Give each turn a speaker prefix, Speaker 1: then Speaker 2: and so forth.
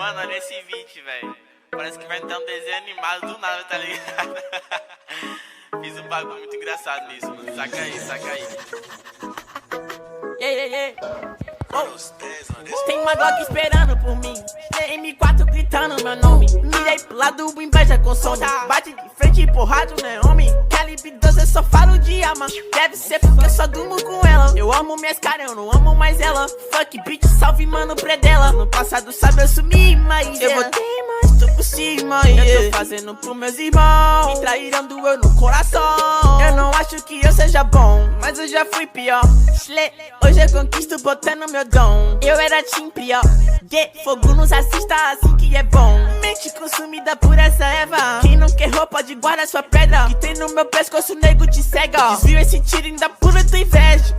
Speaker 1: Mano, olha esse vídeo, velho. Parece que vai ter um desenho animado do nada, tá ligado? Fiz um bagulho muito engraçado nisso, mano. Saca aí, saca aí.
Speaker 2: Tem uma Glock esperando por mim, M4 gritando meu nome. Mirei pro lado, o inveja consome. Bate de frente, porrada, né, homem? Calibre 12, eu só falo de arma. Deve ser porque eu só durmo com ela. Eu amo minhas caras, eu não amo mais ela. Fuck bitch, salve mano, predela. No passado sabe eu sumi, mas eu voltei, mas tô por cima. Eu tô fazendo pros meus irmãos. Me traíram, doeu no coração. Eu não acho que eu seja bom, mas eu já fui pior. Hoje eu conquisto botando meu dom. Eu era team pior. Fogo nos assista assim que é bom. Mente consumida por essa erva. Quem não quer roupa de guarda sua pedra. Que tem no meu pescoço, nego te cega. Desvio esse tiro ainda pura tua inveja.